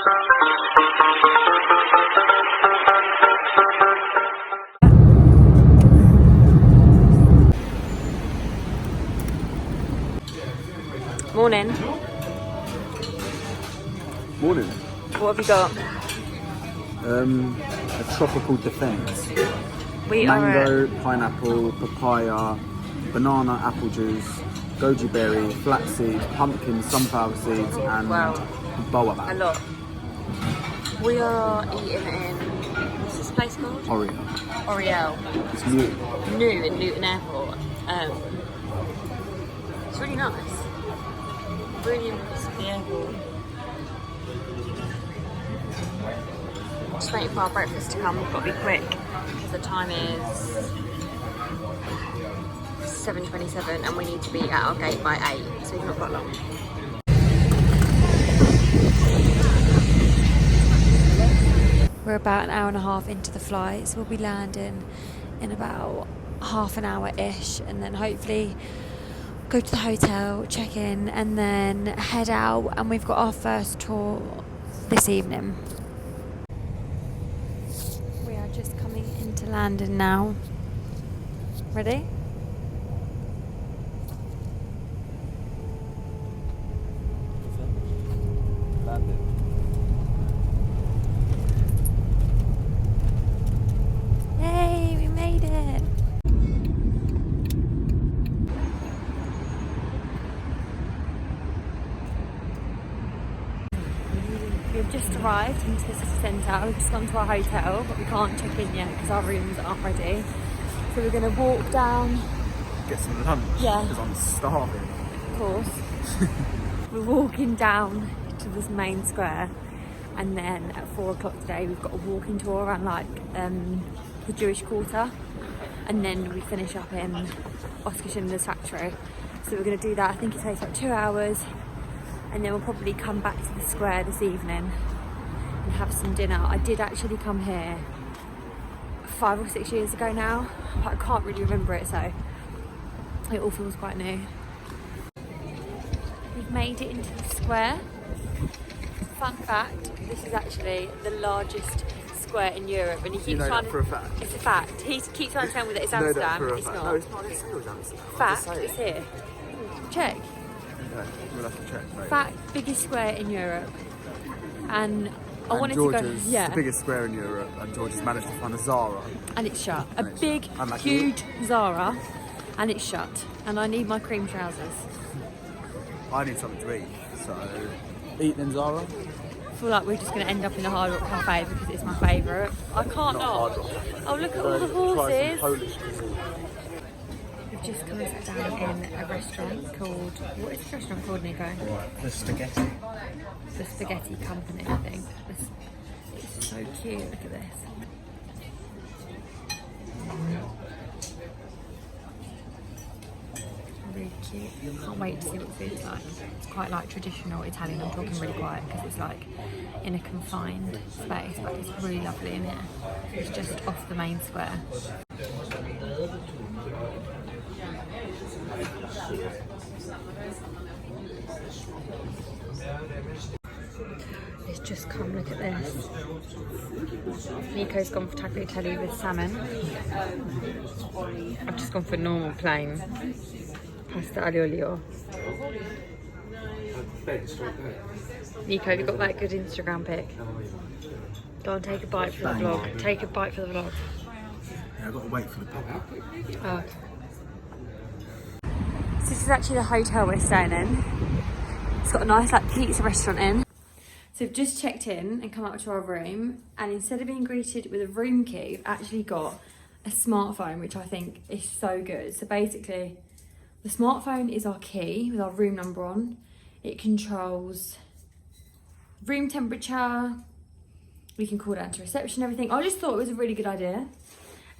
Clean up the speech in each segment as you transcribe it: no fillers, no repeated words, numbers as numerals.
Morning. Morning. What have you got? A tropical defence. We Mango, pineapple, papaya, banana, apple juice, goji berry, flaxseed, pumpkin, sunflower seeds, and baobab. A lot. We are eating in, what's this place called? Oriel. It's new. New in Luton Airport. It's really nice. Really impressed with the airport. Just waiting for our breakfast to come. We've got to be quick because the time is 7:27 and we need to be at our gate by 8, so we've not got long. We're about an hour and a half into the flight, so we'll be landing in about half an hour-ish, and then hopefully go to the hotel, check in, and then head out, and we've got our first tour this evening. We are just coming into London now. Ready? Yay, we made it! We've just arrived into the city centre. We've just gone to our hotel, but we can't check in yet because our rooms aren't ready. So we're going to walk down. Get some lunch. Yeah. Because I'm starving. Of course. We're walking down to this main square, and then at 4 o'clock today we've got a walking tour around like the Jewish quarter, and then we finish up in Oscar Schindler's factory. So we're going to do that. I think it takes like 2 hours. And then we'll probably come back to the square this evening and have some dinner. I did actually come here 5 or 6 years ago now, but I can't really remember it, so it all feels quite new. We've made it into the square. Fun fact, this is actually the largest square in Europe, and he keeps trying to... for a fact? It's a fact. He keeps trying to tell me that it's Amsterdam, it's not. No, it's not. It's Amsterdam. Fact, it's here. Check. Yeah, we'll have to check. Right. Fact, biggest square in Europe, and I wanted George's, to go. Yeah, the biggest square in Europe, and George has managed to find a Zara. and it's shut. And A it's big, shut. huge Zara, and it's shut. And I need my cream trousers. I need something to eat, so eating in Zara. I feel like we're just going to end up in the Hard Rock Cafe because it's my favourite. I can't not. Hard Rock. Oh, look at all the Try some horses. Polish cuisine. We've just come and sat down in a restaurant called, what is the restaurant called, Nico? The spaghetti. The Spaghetti Company, I think. It's so cute, look at this. Really cute. Can't wait to see what the food's like. It's quite like traditional Italian. I'm talking really quiet because it's like in a confined space, but it's really lovely in here. It's just off the main square. It's just come, look at this. Nico's gone for tagliatelle with salmon. I've just gone for normal plain pasta aglio olio. Nico, have you got that good Instagram pic? Go and take a bite for the vlog. Take a bite for the vlog. Yeah, I've got to wait for the pop-up. Oh, okay. So this is actually the hotel we're staying in. It's got a nice like pizza restaurant in. So we've just checked in and come up to our room, and instead of being greeted with a room key, we've actually got a smartphone, which I think is so good. So basically, the smartphone is our key with our room number on. It controls room temperature. We can call down to reception, everything. I just thought it was a really good idea.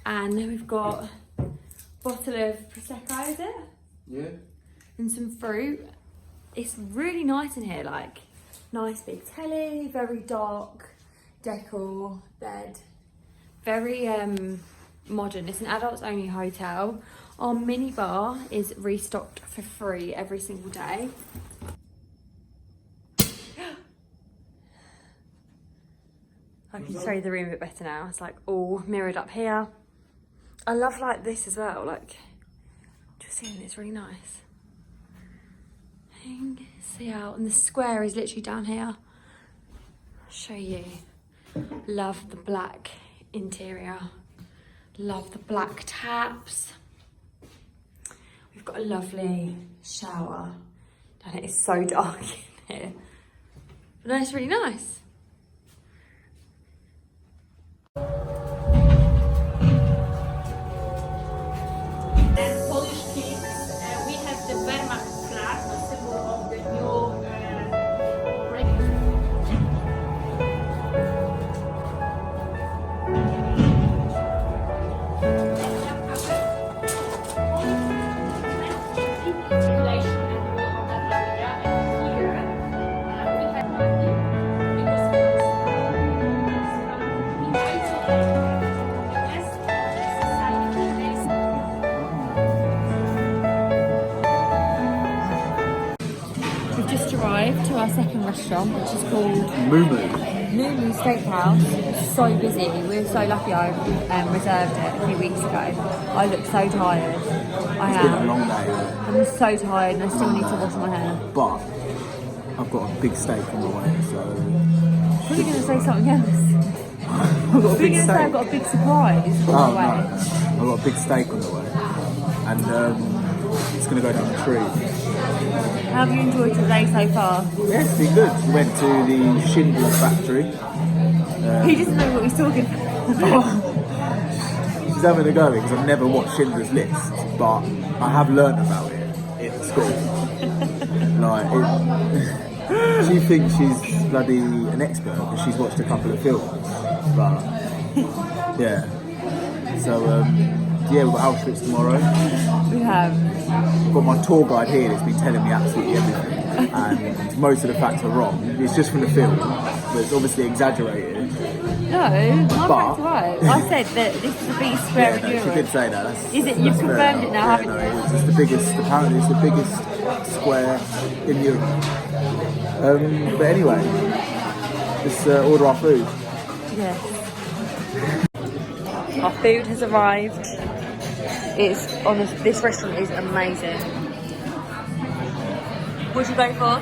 And then we've got a bottle of Prosecco, is it? Yeah. And some fruit. It's really nice in here, like nice big telly, very dark decor, bed. Very modern. It's an adults only hotel. Our mini bar is restocked for free every single day. I can show you the room a bit better now. It's like all mirrored up here. I love like this as well, like just seeing it's really nice. See out, and the square is literally down here. I'll show you. Love the black interior. Love the black taps. We've got a lovely shower. And it is so dark in here. But no, it's really nice. Polish kings, we have the Wehrmacht flag, a symbol of the new We've just arrived to our second restaurant, which is called Moo Steakhouse. It's so busy. We were so lucky I reserved it a few weeks ago. I look so tired. It's been a long day. I'm so tired and I still need to wash my hair. But I've got a big steak on the way, so... What are you going to say something else? I've got a We're big going to say I've got a big surprise on the way. No. I've got a big steak on the way. And it's going to go down the tree. How have you enjoyed today so far? Yeah, it's been good. We went to the Schindler's factory. He doesn't know what he's talking about. She's having a go because I've never watched Schindler's List, but I have learned about it in school. She thinks she's bloody an expert because she's watched a couple of films. But yeah. So yeah, we've got Auschwitz tomorrow. We have. I've got my tour guide here that's been telling me absolutely everything, and most of the facts are wrong. It's just from the film, but it's obviously exaggerated. No, my fact's right. I said that this is the biggest square in Europe. She did say that. Is it? You've confirmed it now, haven't you? No, it's the biggest. Apparently, it's the biggest square in Europe. But anyway, let's order our food. Yes. Our food has arrived. It's honest. This restaurant is amazing. What'd you go for?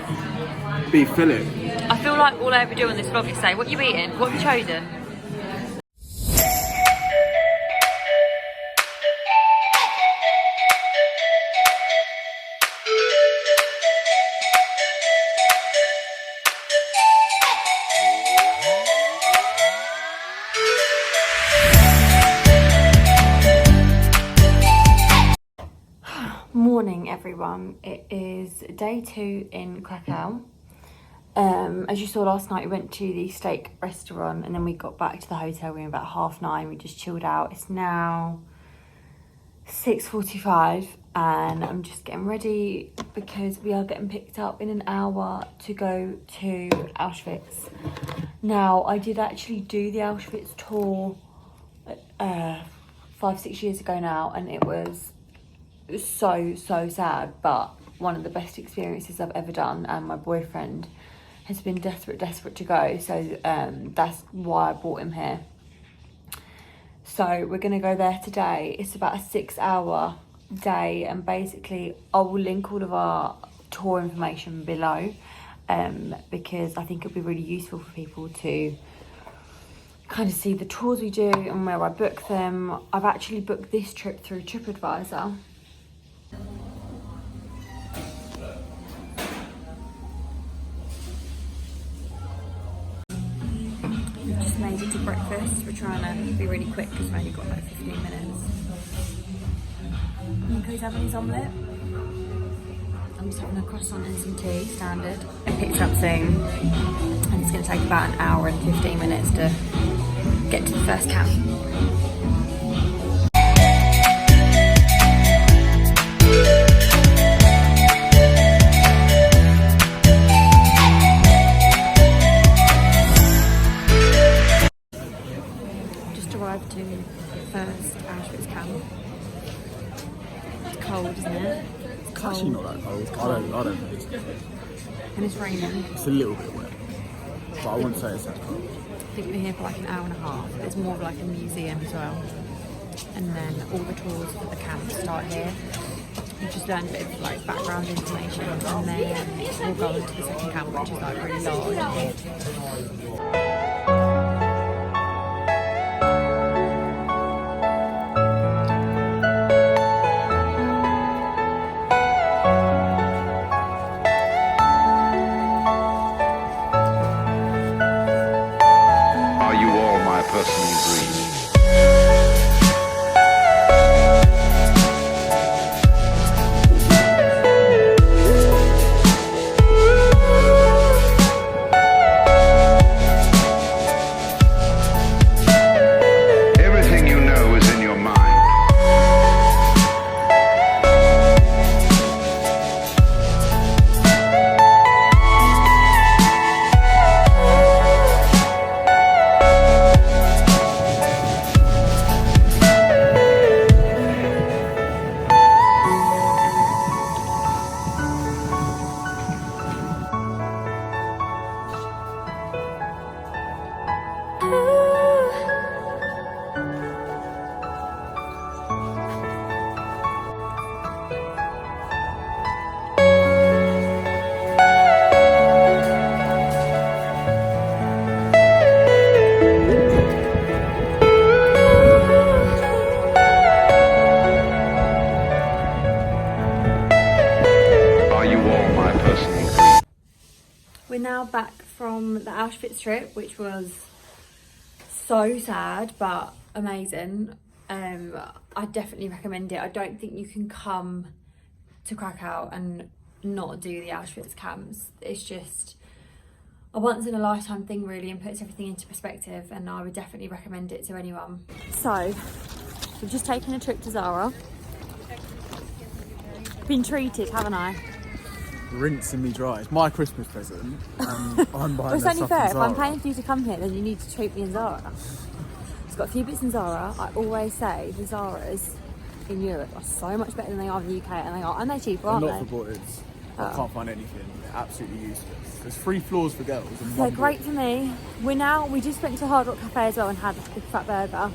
Beef fillet. I feel like all I ever do on this vlog is say, what you eating? What have you chosen? Morning everyone, it is day 2 in Krakow. As you saw last night, we went to the steak restaurant and then we got back to the hotel room about 9:30. We just chilled out. It's now 6:45 and I'm just getting ready because we are getting picked up in an hour to go to Auschwitz. Now, I did actually do the Auschwitz tour 5-6 years ago now, and it was so sad, but one of the best experiences I've ever done, and my boyfriend has been desperate to go, so that's why I brought him here. So we're gonna go there today. It's about a 6-hour day, and basically I will link all of our tour information below because I think it'll be really useful for people to kind of see the tours we do and where I book them. I've actually booked this trip through TripAdvisor. We've just made it to breakfast. We're trying to be really quick because we've only got like 15 minutes. Nico's having his omelette. I'm just having a croissant and some tea, standard. It picks up soon, and it's going to take about an hour and 15 minutes to get to the first camp. Arrived to the first Auschwitz camp. It's cold, isn't it? It's cold. Actually not that cold. I don't think it's cold. And it's raining. It's a little bit wet, but I wouldn't say it's that cold. I think we were here for like an hour and a half. There's more of like a museum as well. And then all the tours for the camp start here. We just learned a bit of like background information, and then we'll go into the second camp, which is like really large. Are you all my personal dreams? Everything you know is in your mind. Are you all my personal dreams? We're now back from the Auschwitz trip, which was so sad but amazing. I definitely recommend it. I don't think you can come to Krakow and not do the Auschwitz camps. It's just a once in a lifetime thing really, and puts everything into perspective, and I would definitely recommend it to anyone. So we've just taken a trip to Zara. Been treated, haven't I? Rinsing me dry. It's my Christmas present. I'm buying Well, it's their only stuff in fair. If I'm Zara. paying for you to come here, then you need to treat me in Zara. It's got a few bits in Zara. I always say the Zaras in Europe are so much better than they are in the UK, and they're cheaper, They're aren't not they? for boys. Oh. I can't find anything. They're absolutely useless. There's 3 floors for girls and They're 1 boy. great for me. We just went to Hard Rock Cafe as well and had a big fat burger.